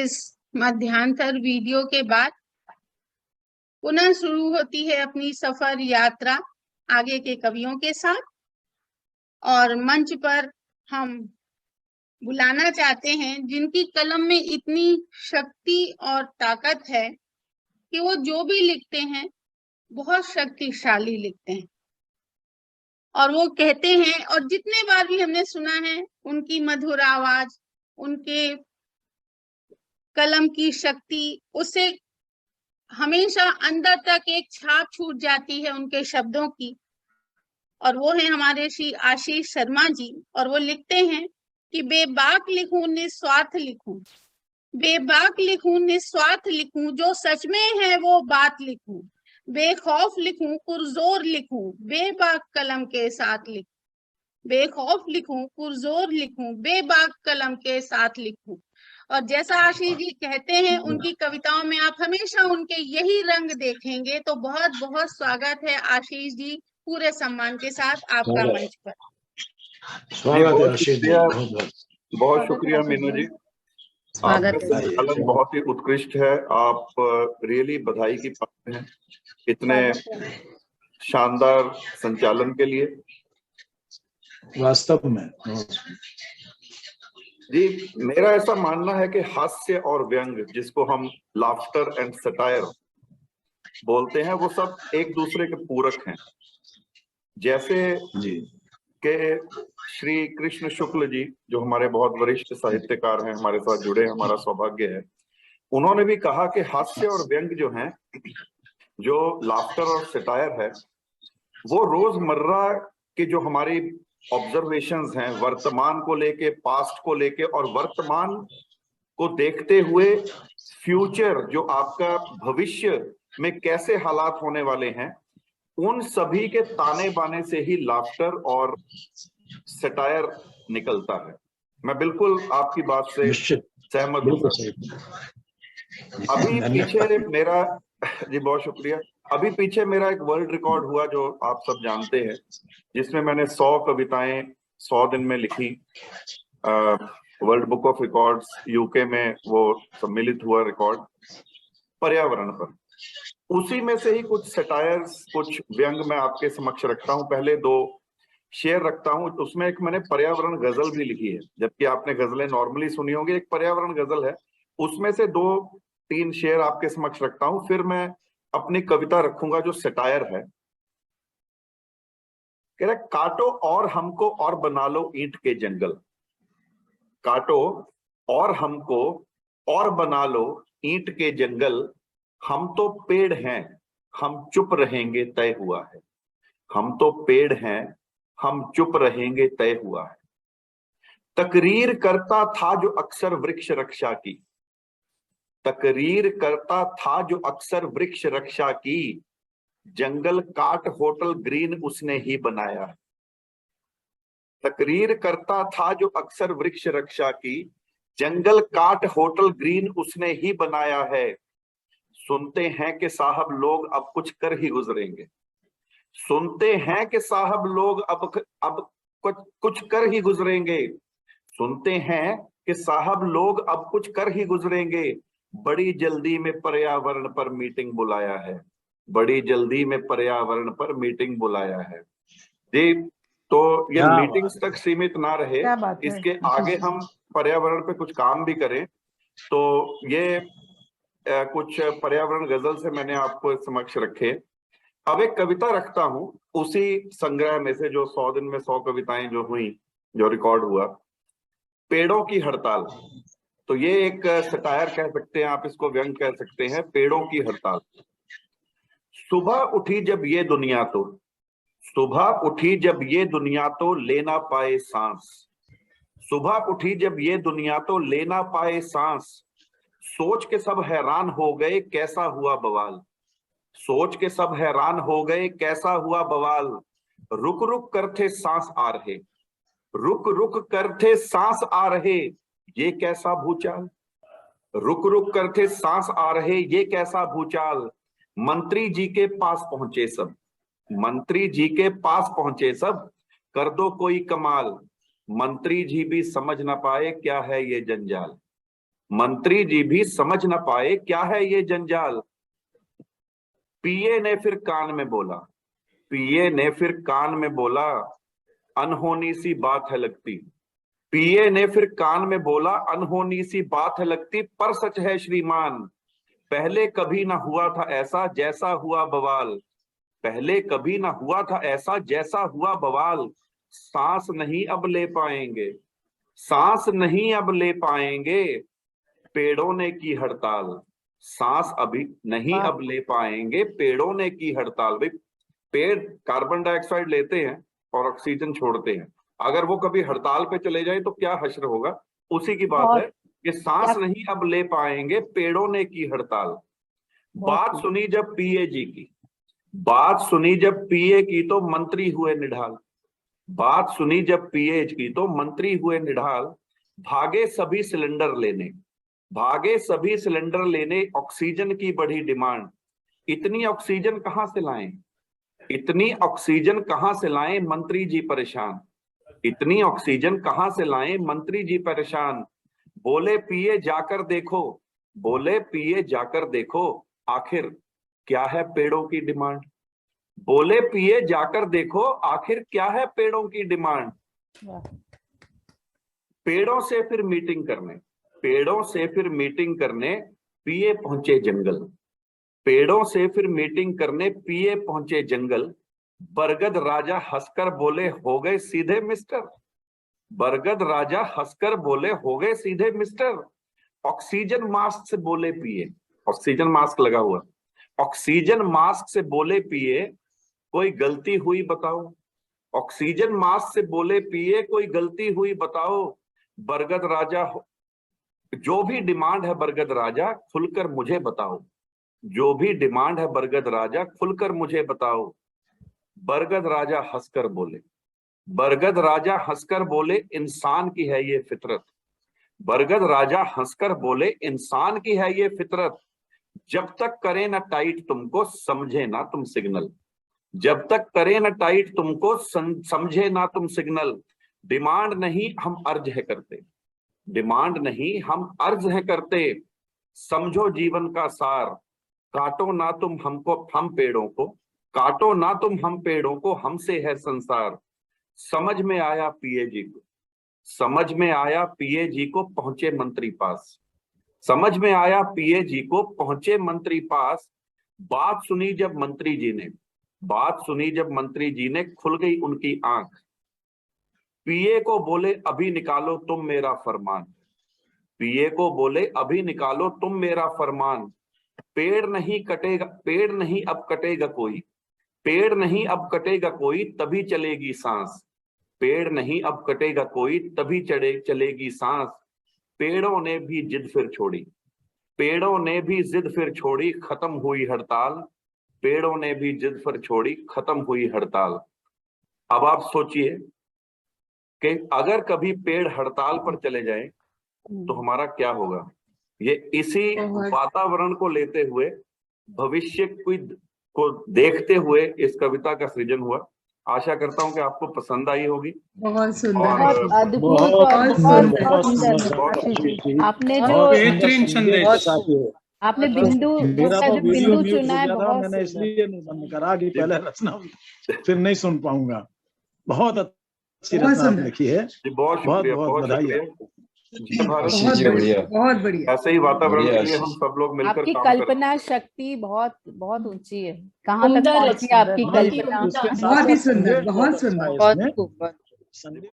इस मध्यांतर वीडियो के बाद पुनः शुरू होती है अपनी सफर यात्रा आगे के कवियों के साथ। और मंच पर हम बुलाना चाहते हैं जिनकी कलम में इतनी शक्ति और ताकत है कि वो जो भी लिखते हैं बहुत शक्तिशाली लिखते हैं। और वो कहते हैं, और जितने बार भी हमने सुना है, उनकी मधुर आवाज, उनके कलम की शक्ति, उससे हमेशा अंदर तक एक छाप छूट जाती है उनके शब्दों की। और वो है हमारे श्री आशीष शर्मा जी। और वो लिखते हैं कि बेबाक लिखूं निस्वार्थ लिखूं, बेबाक लिखूं निस्वार्थ लिखूं, जो सच में है वो बात लिखूं, बेखौफ लिखूं पुरजोर लिखूं, बेबाक कलम के साथ लिखूं, बेखौफ लिखूं पुरजोर लिखूं, बेबाक कलम के साथ लिखूं। और जैसा आशीष जी कहते हैं, उनकी कविताओं में आप हमेशा उनके यही रंग देखेंगे। तो बहुत बहुत स्वागत है आशीष जी, पूरे सम्मान के साथ आपका मंच पर। स्वागत है आशीष जी, बहुत शुक्रिया मीनू जी। स्वागत आपका है। संचालन बहुत ही उत्कृष्ट है, आप रियली बधाई की पात्र हैं इतने शानदार संचालन के लिए। वास्तव में जी, मेरा ऐसा मानना है कि हास्य और व्यंग, जिसको हम लाफ्टर एंड सटायर बोलते हैं, वो सब एक दूसरे के पूरक हैं। जैसे कि श्री कृष्ण शुक्ल जी, जो हमारे बहुत वरिष्ठ साहित्यकार हैं, हमारे साथ जुड़े, हमारा सौभाग्य है, उन्होंने भी कहा कि हास्य और व्यंग जो हैं, जो लाफ्टर और सटायर है, वो रोजमर्रा के जो हमारी ऑब्जर्वेशंस हैं, वर्तमान को लेके, पास्ट को लेके, और वर्तमान को देखते हुए फ्यूचर, जो आपका भविष्य में कैसे हालात होने वाले हैं, उन सभी के ताने बाने से ही लाफ्टर और सटायर निकलता है। मैं बिल्कुल आपकी बात से सहमत हूं। अभी पीछे मेरा जी बहुत शुक्रिया। अभी पीछे मेरा एक वर्ल्ड रिकॉर्ड हुआ, जो आप सब जानते हैं, जिसमें मैंने 100 कविताएं 100 दिन में लिखी। World book of records UK में वो सम्मिलित हुआ रिकॉर्ड पर्यावरण पर। उसी में से ही कुछ सटायर्स, कुछ व्यंग मैं आपके समक्ष रखता हूं। पहले 2 शेर रखता हूं। उसमें एक मैंने पर्यावरण गजल भी लिखी है, जबकि आपने गजलें नॉर्मली सुनी होंगी। एक पर्यावरण गजल है, उसमें से 2-3 शेर आपके समक्ष रखता हूं। फिर मैं अपनी कविता रखूंगा जो सटायर है। कह रहा, काटो और हमको और बना लो ईंट के जंगल, काटो और हमको और बना लो ईंट के जंगल, हम तो पेड़ हैं हम चुप रहेंगे तय हुआ है, हम तो पेड़ हैं हम चुप रहेंगे तय हुआ है। तकरीर करता था जो अक्सर वृक्ष रक्षा की, तकरीर करता था जो अक्सर वृक्ष रक्षा की, जंगल काट होटल ग्रीन उसने ही बनाया है। तकरीर करता था जो अक्सर वृक्ष रक्षा की, जंगल काट होटल ग्रीन उसने ही बनाया है। सुनते हैं कि साहब लोग अब कुछ कर ही गुजरेंगे, सुनते हैं कि साहब लोग अब कुछ कर ही गुजरेंगे, सुनते हैं कि साहब लोग अब कुछ कर ही गुजरेंगे। बड़ी जल्दी में पर्यावरण पर मीटिंग बुलाया है, बड़ी जल्दी में पर्यावरण पर मीटिंग बुलाया है। जी, तो ये मीटिंग्स तक सीमित ना रहे, इसके आगे हम पर्यावरण पे कुछ काम भी करें। तो ये कुछ पर्यावरण गजल से मैंने आपको समक्ष रखे। अब एक कविता रखता हूं उसी संग्रह में से, जो 100 दिन में 100 कविताएं जो हुई, जो रिकॉर्ड हुआ, पेड़ों की हड़ताल। तो ये एक सटायर कह सकते हैं आप, इसको व्यंग कह सकते हैं। पेड़ों की हड़ताल। सुबह उठी जब ये दुनिया तो, सुबह उठी जब ये दुनिया तो लेना पाए सांस, सुबह उठी जब ये दुनिया तो लेना पाए सांस, सोच के सब हैरान हो गए कैसा हुआ बवाल, सोच के सब हैरान हो गए कैसा हुआ बवाल। रुक रुक कर थे सांस आ रहे, रुक रुक कर थे सांस आ रहे, ये कैसा भूचाल, रुक रुक कर थे सांस आ रहे ये कैसा भूचाल। मंत्री जी के पास पहुंचे सब, मंत्री जी के पास पहुंचे सब, कर दो कोई कमाल, मंत्री जी भी समझ ना पाए क्या है ये जंजाल, मंत्री जी भी समझ न पाए क्या है ये जंजाल। पीए ने फिर कान में बोला, पीए ने फिर कान में बोला, अनहोनी सी बात है लगती। पीए ने फिर कान में बोला, अनहोनी सी बात है लगती, पर सच है श्रीमान, पहले कभी ना हुआ था ऐसा जैसा हुआ बवाल। पहले कभी ना हुआ था ऐसा जैसा हुआ बवाल। सांस नहीं अब ले पाएंगे, सांस नहीं अब ले पाएंगे, पेड़ों ने की हड़ताल। सांस अभी नहीं अब ले पाएंगे, पेड़ों ने की हड़ताल। भाई पेड़ कार्बन डाइऑक्साइड लेते हैं और ऑक्सीजन छोड़ते हैं, अगर वो कभी हड़ताल पे चले जाए तो क्या हश्र होगा। उसी की बात है कि सांस नहीं अब ले पाएंगे, पेड़ों ने की हड़ताल। बात सुनी जब पीए जी की, बात सुनी जब पीए की तो मंत्री हुए निढाल। बात सुनी जब पीए की तो मंत्री हुए निढाल। भागे सभी सिलेंडर लेने, भागे सभी सिलेंडर लेने, ऑक्सीजन की बढ़ी डिमांड। इतनी ऑक्सीजन कहां से लाएं, इतनी ऑक्सीजन कहां से लाएं, मंत्री जी परेशान। इतनी ऑक्सीजन कहां से लाएं, मंत्री जी परेशान। बोले पीए जाकर देखो, बोले पीए जाकर देखो, आखिर क्या है पेड़ों की डिमांड। बोले पीए जाकर देखो, आखिर क्या है पेड़ों की डिमांड। पेड़ों से फिर मीटिंग करने, पेड़ों से फिर मीटिंग करने पीए पहुंचे जंगल। पेड़ों से फिर मीटिंग करने पीए पहुंचे जंगल। बरगद राजा हंसकर बोले हो गए सीधे मिस्टर। बरगद राजा हंसकर बोले हो गए सीधे मिस्टर। ऑक्सीजन मास्क से बोले पीए, ऑक्सीजन मास्क लगा हुआ, ऑक्सीजन मास्क से बोले पीए, कोई गलती हुई बताओ। ऑक्सीजन मास्क से बोले पीए, कोई गलती हुई बताओ। बरगद राजा, जो भी डिमांड है बरगद राजा, खुलकर मुझे बताओ। जो भी डिमांड है बरगद राजा, खुलकर मुझे बताओ। बरगद राजा हंसकर बोले, बरगद राजा हंसकर बोले, इंसान की है ये फितरत। बरगद राजा हंसकर बोले, इंसान की है ये फितरत। जब तक करे ना टाइट तुमको समझे ना तुम सिग्नल। जब तक करे ना टाइट तुमको समझे ना तुम सिग्नल। डिमांड नहीं हम अर्ज है करते, डिमांड नहीं हम अर्ज है करते। समझो जीवन का सार, काटो ना तुम हमको, हम पेड़ों को काटो ना तुम हम पेड़ों को, हमसे है संसार। समझ में आया पीए जी को, समझ में आया पीए जी को, पहुंचे मंत्री पास। समझ में आया पीए जी को, पहुंचे मंत्री पास। बात सुनी जब मंत्री जी ने, बात सुनी जब मंत्री जी ने, खुल गई उनकी आंख। पीए को बोले अभी निकालो तुम मेरा फरमान। पीए को बोले अभी निकालो तुम मेरा फरमान। पेड़ नहीं कटेगा, पेड़ नहीं अब कटेगा कोई, पेड़ नहीं अब कटेगा कोई, तभी चलेगी सांस। पेड़ नहीं अब कटेगा कोई, तभी चलेगी सांस। पेड़ों ने भी जिद फिर छोड़ी, पेड़ों ने भी जिद फिर छोड़ी, खत्म हुई हड़ताल। पेड़ों ने भी जिद फिर छोड़ी, खत्म हुई हड़ताल। अब आप सोचिए कि अगर कभी पेड़ हड़ताल पर चले जाए तो हमारा क्या होगा। ये इसी वातावरण को लेते हुए, भविष्य को देखते हुए इस कविता का सृजन हुआ। आशा करता हूं कि आपको पसंद आई होगी। बहुत सुंदर, बहुत अद्भुत, बहुत सुंदर। आपने जो बेहतरीन संदेश, आपने बिंदु, उसका जो बिंदु चुना है, बहुत मैंने इसलिए नहीं बंद करा कि पहले रचना फिर नहीं सुन पाऊंगा। बहुत अच्छी रचना लिखी है, बहुत शुक्रिया, बहुत बधाई। बहुत बढ़िया। ऐसे ही वातावरण के लिए हम सब लोग मिलकर आपकी काम कल्पना शक्ति बहुत बहुत ऊंची है। कहाँ तक पहुंची आपकी कल्पना? बहुत ही सुंदर, बहुत सुंदर।